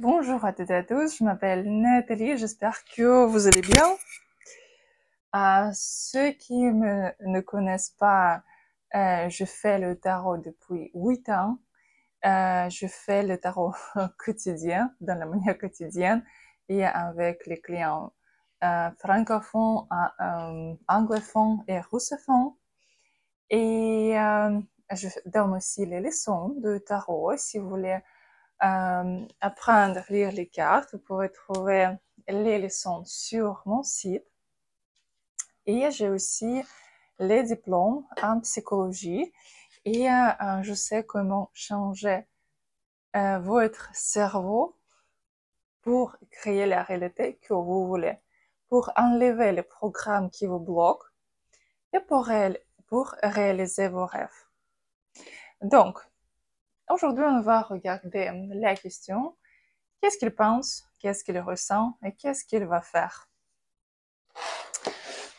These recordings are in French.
Bonjour à toutes et à tous, je m'appelle Nathalie, j'espère que vous allez bien. Ceux qui ne connaissent pas, je fais le tarot depuis 8 ans. Je fais le tarot quotidien, dans la manière quotidienne, et avec les clients francophones, anglophones et russophones. Et je donne aussi les leçons de tarot. Si vous voulez apprendre à lire les cartes, vous pouvez trouver les leçons sur mon site. Et j'ai aussi les diplômes en psychologie et je sais comment changer votre cerveau pour créer la réalité que vous voulez, pour enlever les programmes qui vous bloquent et pour réaliser vos rêves. Donc, aujourd'hui, on va regarder la question: qu'est-ce qu'il pense, qu'est-ce qu'il ressent et qu'est-ce qu'il va faire?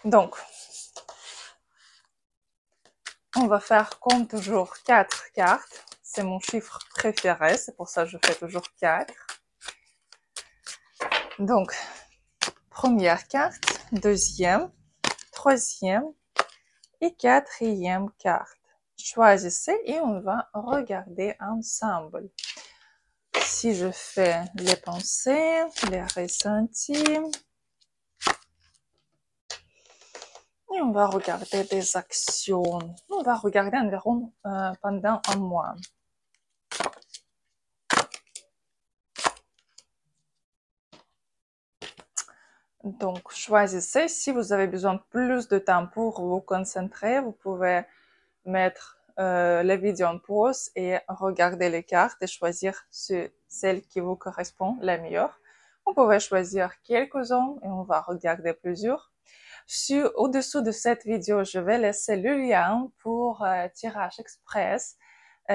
Donc, on va faire comme toujours 4 cartes. C'est mon chiffre préféré, c'est pour ça que je fais toujours 4. Donc, première carte, deuxième, troisième et quatrième carte. Choisissez et on va regarder ensemble. Si je fais les pensées, les ressentis, et on va regarder des actions. On va regarder environ pendant un mois. Donc, choisissez. Si vous avez besoin de plus de temps pour vous concentrer, vous pouvez mettre la vidéo en pause et regarder les cartes et choisir celle qui vous correspond la meilleure. Vous pouvez choisir quelques-uns et on va regarder plusieurs. Au-dessous de cette vidéo, je vais laisser le lien pour tirage express.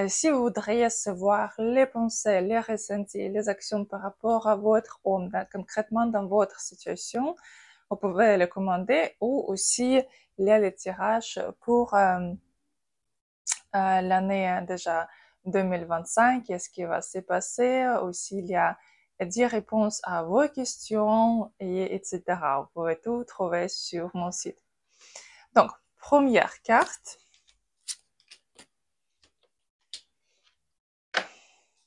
Si vous voudriez savoir les pensées, les ressentis, les actions par rapport à votre homme, concrètement dans votre situation, vous pouvez les commander, ou aussi il y a les tirages pour l'année déjà 2025, qu'est-ce qui va se passer. Aussi, il y a 10 réponses à vos questions, etc. Vous pouvez tout trouver sur mon site. Donc, première carte.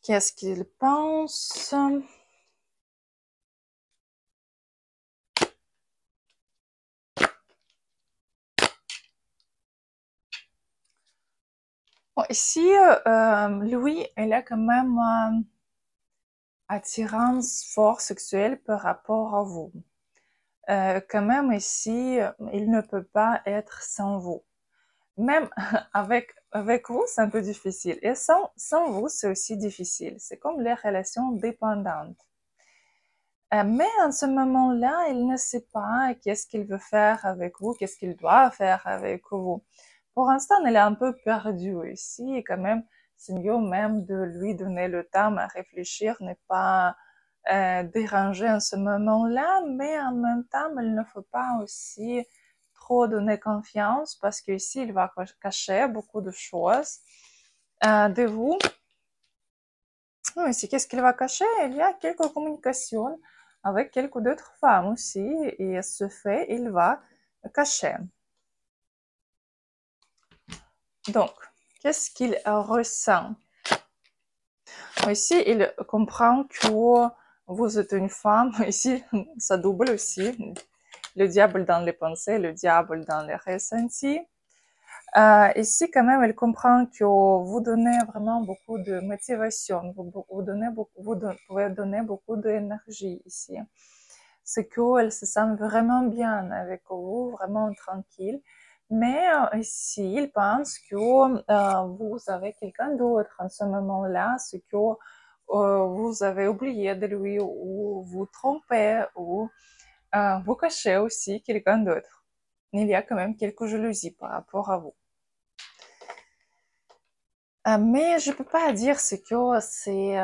Qu'est-ce qu'il pense? Bon, ici, lui, il a quand même attirance fort sexuelle par rapport à vous. Quand même ici, il ne peut pas être sans vous. Même avec vous, c'est un peu difficile. Et sans vous, c'est aussi difficile. C'est comme les relations dépendantes. Mais en ce moment-là, il ne sait pas qu'est-ce qu'il veut faire avec vous, qu'est-ce qu'il doit faire avec vous. Pour l'instant, il est un peu perdu ici. Et quand même, c'est mieux même de lui donner le temps à réfléchir, ne pas déranger en ce moment-là. Mais en même temps, il ne faut pas aussi trop donner confiance parce qu'ici, il va cacher beaucoup de choses de vous. Ici, qu'est-ce qu'il va cacher? Il y a quelques communications avec quelques d'autres femmes aussi, et ce fait, il va cacher. Donc, qu'est-ce qu'il ressent? Ici, il comprend que vous êtes une femme. Ici, ça double aussi. Le diable dans les pensées, le diable dans les ressentis. Ici, quand même, il comprend que vous donnez vraiment beaucoup de motivation. Vous pouvez donner beaucoup d'énergie ici. C'est qu'elle se sent vraiment bien avec vous, vraiment tranquille. Mais ici, il pense que vous avez quelqu'un d'autre en ce moment-là, ce que vous avez oublié de lui, ou vous trompez, ou vous cachez aussi quelqu'un d'autre. Il y a quand même quelques jalousies par rapport à vous. Mais je peux pas dire ce que c'est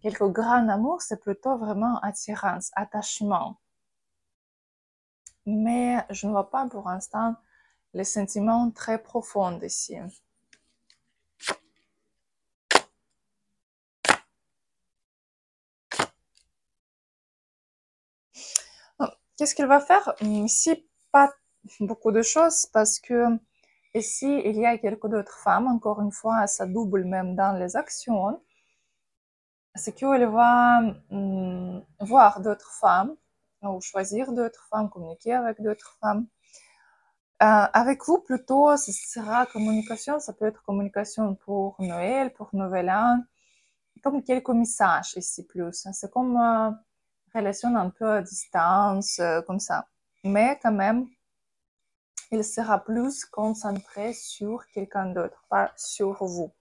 quelque grand amour, c'est plutôt vraiment attirance, attachement. Mais je ne vois pas pour l'instant les sentiments très profonds ici. Qu'est-ce qu'il va faire? Ici, pas beaucoup de choses parce que ici, il y a quelques d'autres femmes. Encore une fois, ça double même dans les actions. C'est qu'il va voir d'autres femmes ou choisir d'autres femmes, communiquer avec d'autres femmes. Avec vous, plutôt, ce sera communication. Ça peut être communication pour Noël, pour Nouvel An, comme quelques messages ici plus. C'est comme relation un peu à distance, comme ça. Mais quand même, il sera plus concentré sur quelqu'un d'autre, pas sur vous.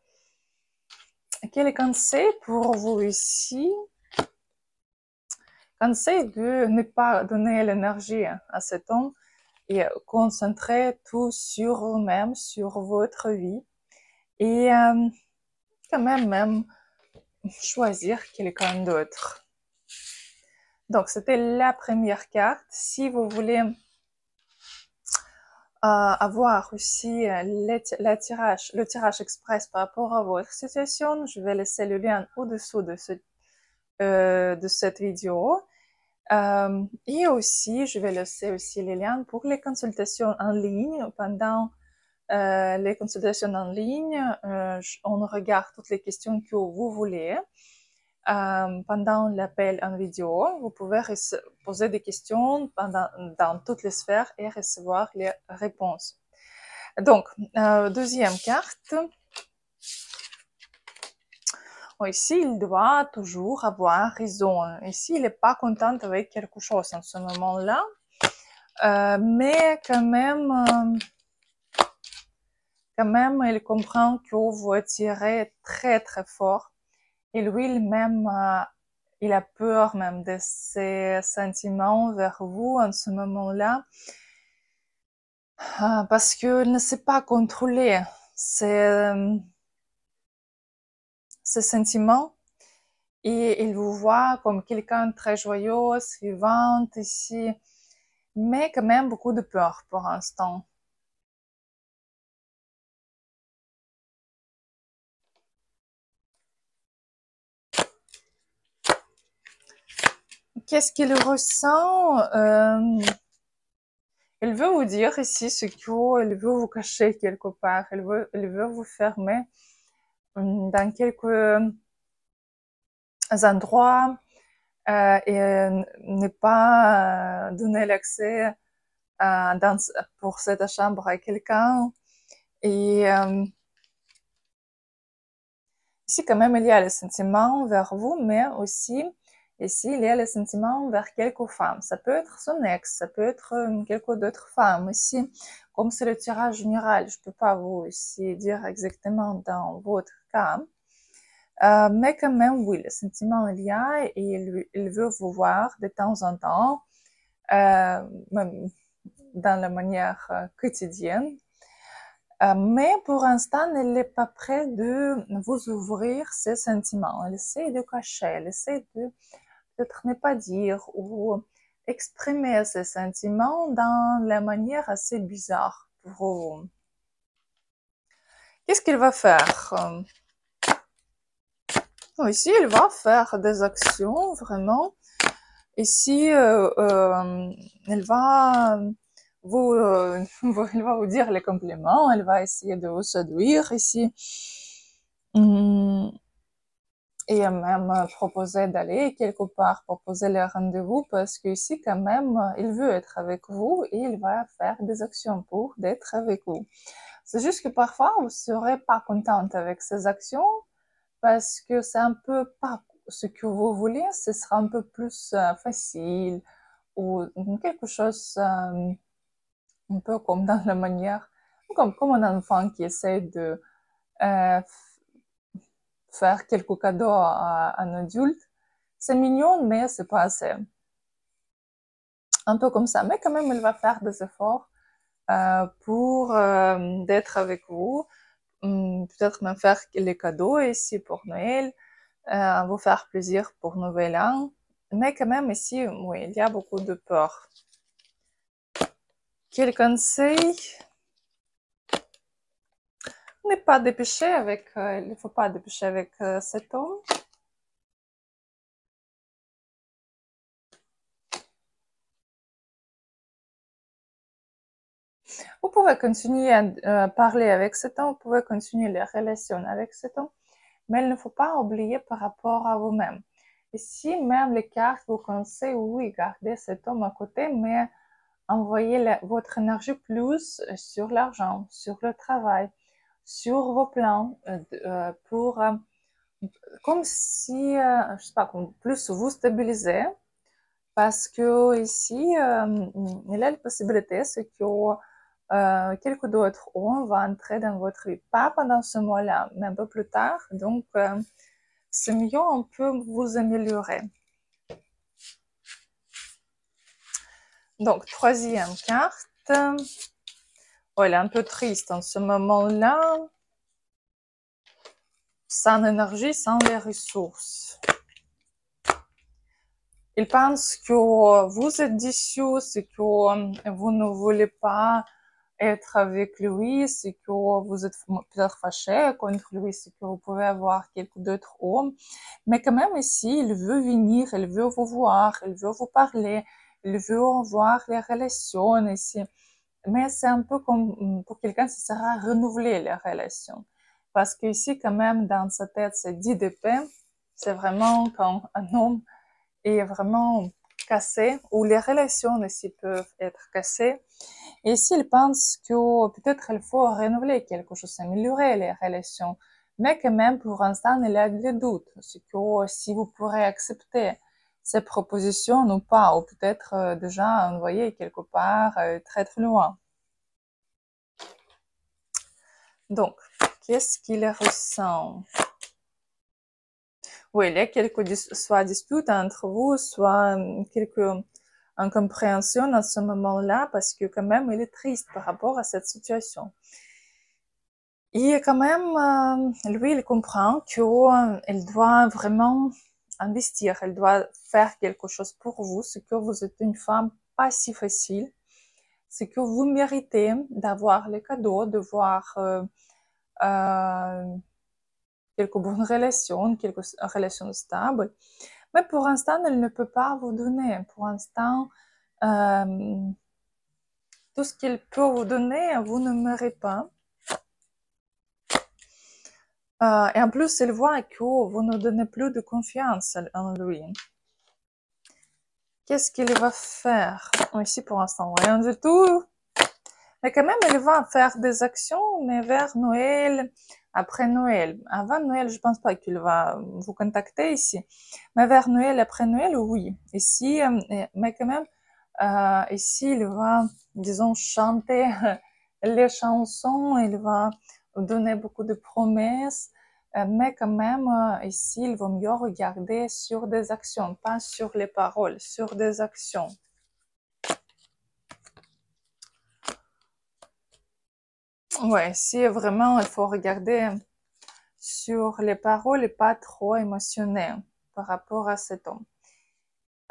Quel conseil pour vous ici? Conseil de ne pas donner l'énergie à cet homme et concentrer tout sur vous-même, sur votre vie. Et quand même choisir quelqu'un d'autre. Donc, c'était la première carte. Si vous voulez avoir aussi le tirage express par rapport à votre situation, je vais laisser le lien au-dessous de cette vidéo. Et aussi, je vais laisser aussi les liens pour les consultations en ligne. Pendant les consultations en ligne, on regarde toutes les questions que vous voulez. Pendant l'appel en vidéo, vous pouvez poser des questions dans toutes les sphères et recevoir les réponses. Donc, deuxième carte. Ici, il doit toujours avoir raison. Ici, il n'est pas content avec quelque chose en ce moment-là. Mais quand même, il comprend que vous attirez très, très fort. Et lui, même, il a peur même de ses sentiments vers vous en ce moment-là. Parce qu'il ne sait pas contrôler ses sentiments. Et il vous voit comme quelqu'un de très joyeux, vivante ici, mais quand même beaucoup de peur pour l'instant. Qu'est-ce qu'il ressent? Il veut vous dire ici ce qu'il veut vous cacher quelque part. Il veut vous fermer dans quelques endroits et ne pas donner l'accès pour cette chambre à quelqu'un. Et ici, quand même, il y a le sentiment vers vous, mais aussi, ici, il y a le sentiment vers quelques femmes. Ça peut être son ex, ça peut être quelques d'autres femmes. Ici, comme c'est le tirage général, je peux pas vous ici dire exactement dans votre cas. Mais quand même, oui, le sentiment il y a et il veut vous voir de temps en temps, même dans la manière quotidienne. Mais pour l'instant, elle n'est pas prête de vous ouvrir ses sentiments. Elle essaie de cacher, elle essaie de peut-être ne pas dire ou exprimer ses sentiments dans la manière assez bizarre pour vous. Qu'est-ce qu'il va faire? Ici, il va faire des actions vraiment. Ici, il va il va vous dire les compliments, elle va essayer de vous séduire ici. Et même proposer d'aller quelque part, proposer les rendez-vous, parce qu'ici, quand même, il veut être avec vous et il va faire des actions pour d'être avec vous. C'est juste que parfois, vous ne serez pas contente avec ces actions, parce que c'est un peu pas ce que vous voulez, ce sera un peu plus facile, ou quelque chose un peu comme dans la manière, comme un enfant qui essaie de faire quelques cadeaux à un adulte. C'est mignon, mais c'est pas assez. Un peu comme ça. Mais quand même, il va faire des efforts pour d'être avec vous. Peut-être même faire les cadeaux ici pour Noël, vous faire plaisir pour Nouvel An. Mais quand même, ici, oui, il y a beaucoup de peur. Quel conseil? Ne pas dépêcher avec, il ne faut pas dépêcher avec cet homme. Vous pouvez continuer à parler avec cet homme, vous pouvez continuer les relations avec cet homme, mais il ne faut pas oublier par rapport à vous-même. Ici, même les cartes vous conseillent, oui, gardez cet homme à côté, mais envoyez votre énergie plus sur l'argent, sur le travail, sur vos plans, pour, comme si, je sais pas, plus vous stabiliser, parce que ici, il y a la possibilité, c'est que quelqu'un d'autre va entrer dans votre vie, pas pendant ce mois-là, mais un peu plus tard, donc c'est mieux, on peut vous améliorer. Donc, troisième carte. Oh, elle est un peu triste en ce moment-là. Sans énergie, sans les ressources. Il pense que vous êtes déçu, c'est que vous ne voulez pas être avec lui, c'est que vous êtes peut-être fâché contre lui, c'est que vous pouvez avoir quelques d'autres hommes. Mais quand même ici, il veut venir, il veut vous voir, il veut vous parler, il veut voir les relations ici. Mais c'est un peu comme pour quelqu'un, ça sera renouveler les relations. Parce que ici, quand même, dans sa tête, c'est 10 d'épée. C'est vraiment quand un homme est vraiment cassé, ou les relations ici peuvent être cassées. Et s'il pense que peut-être il faut renouveler quelque chose, améliorer les relations, mais quand même, pour l'instant, il y a des doutes. C'est que si vous pourrez accepter ces propositions ou pas, ou peut-être déjà envoyer quelque part très très loin. Donc, qu'est-ce qu'il ressent? Oui, il y a quelques soit disputes entre vous, soit quelques incompréhensions à ce moment-là, parce que quand même, il est triste par rapport à cette situation. Et quand même, lui, il comprend qu'il doit vraiment investir, il doit faire quelque chose pour vous, c'est que vous êtes une femme pas si facile, c'est que vous méritez d'avoir les cadeaux, de voir quelques bonnes relations, quelques relations stables. Mais pour l'instant, elle ne peut pas vous donner. Pour l'instant, tout ce qu'il peut vous donner, vous ne m'aurez pas. Et en plus, il voit que vous ne donnez plus de confiance en lui. Qu'est-ce qu'il va faire? Ici, pour l'instant, rien du tout. Mais quand même, il va faire des actions, mais vers Noël, après Noël. Avant Noël, je pense pas qu'il va vous contacter ici. Mais vers Noël, après Noël, oui. Ici, mais quand même, ici, il va, disons, chanter les chansons, il va donner beaucoup de promesses, mais quand même, ici, il vaut mieux regarder sur des actions, pas sur les paroles, sur des actions. Ouais, si vraiment, il faut regarder sur les paroles et pas trop émotionné par rapport à cet homme.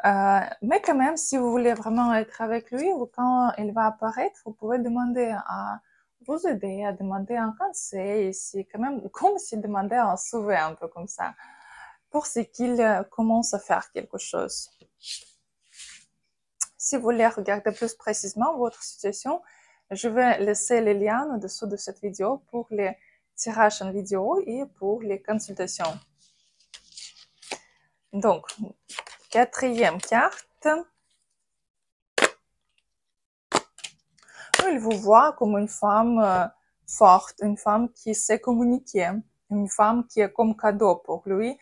Mais quand même, si vous voulez vraiment être avec lui ou quand il va apparaître, vous pouvez demander à vous aider, à demander un conseil, c'est quand même comme s'il demandait un sauver, un peu comme ça, pour ce qu'il commence à faire quelque chose. Si vous voulez regarder plus précisément votre situation, je vais laisser les liens en dessous de cette vidéo pour les tirages en vidéo et pour les consultations. Donc, quatrième carte. Il vous voit comme une femme forte, une femme qui sait communiquer, une femme qui est comme cadeau pour lui.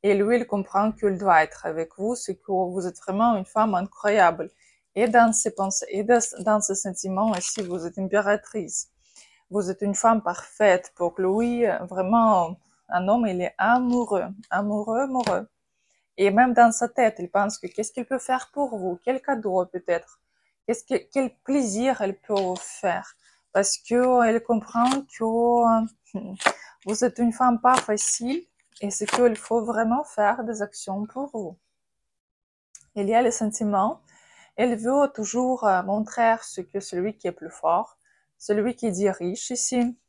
Et lui, il comprend qu'il doit être avec vous, c'est que vous êtes vraiment une femme incroyable. Et dans ses pensées, et dans ses sentiments aussi, vous êtes impératrice. Vous êtes une femme parfaite pour lui. Vraiment, un homme, il est amoureux, amoureux, amoureux. Et même dans sa tête, il pense que qu'est-ce qu'il peut faire pour vous, quel cadeau peut-être, quel plaisir elle peut vous faire. Parce qu'elle comprend que vous êtes une femme pas facile et c'est qu'il faut vraiment faire des actions pour vous. Il y a les sentiments. Elle veut toujours montrer ce que celui qui est plus fort, celui qui dirige ici.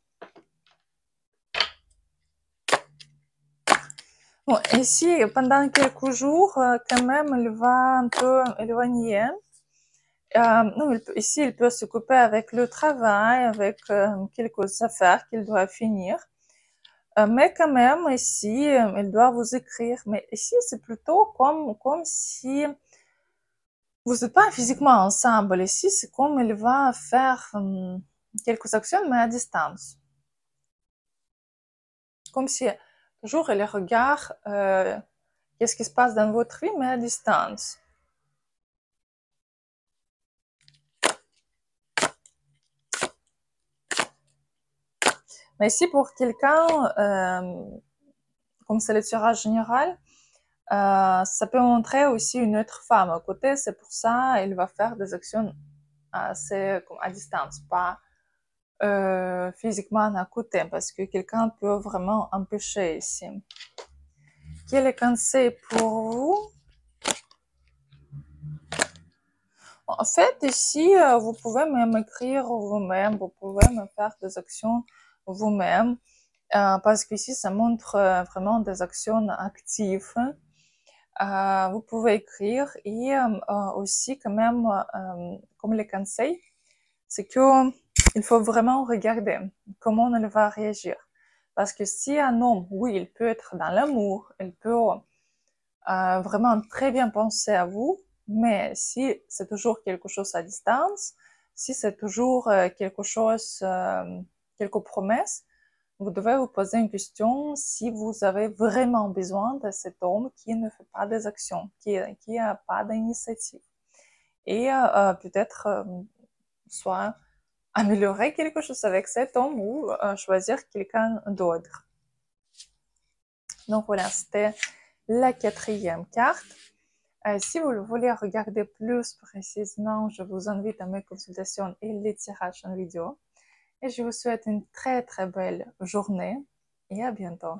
Bon, ici, pendant quelques jours, quand même, elle va un peu éloigner. Non, ici, il peut s'occuper avec le travail, avec quelques affaires qu'il doit finir. Mais quand même, ici, il doit vous écrire. Mais ici, c'est plutôt comme si vous n'êtes pas physiquement ensemble. Ici, c'est comme il va faire quelques actions, mais à distance. Comme si toujours il regarde qu'est-ce qui se passe dans votre vie, mais à distance. Mais ici, pour quelqu'un, comme c'est le tirage général, ça peut montrer aussi une autre femme à côté. C'est pour ça il va faire des actions assez comme à distance, pas physiquement à côté, parce que quelqu'un peut vraiment empêcher ici. Quel est le conseil pour vous? En fait, ici, vous pouvez même écrire vous-même, vous pouvez même faire des actions vous-même, parce qu'ici, ça montre vraiment des actions actives. Vous pouvez écrire et aussi quand même, comme les conseils, c'est que il faut vraiment regarder comment il va réagir. Parce que si un homme, oui, il peut être dans l'amour, il peut vraiment très bien penser à vous, mais si c'est toujours quelque chose à distance, si c'est toujours quelque chose, quelques promesses, vous devez vous poser une question si vous avez vraiment besoin de cet homme qui ne fait pas des actions, qui n'a pas d'initiative. Et peut-être soit améliorer quelque chose avec cet homme ou choisir quelqu'un d'autre. Donc voilà, c'était la quatrième carte. Si vous voulez regarder plus précisément, je vous invite à mes consultations et les tirages en vidéo. Et je vous souhaite une très très belle journée et à bientôt.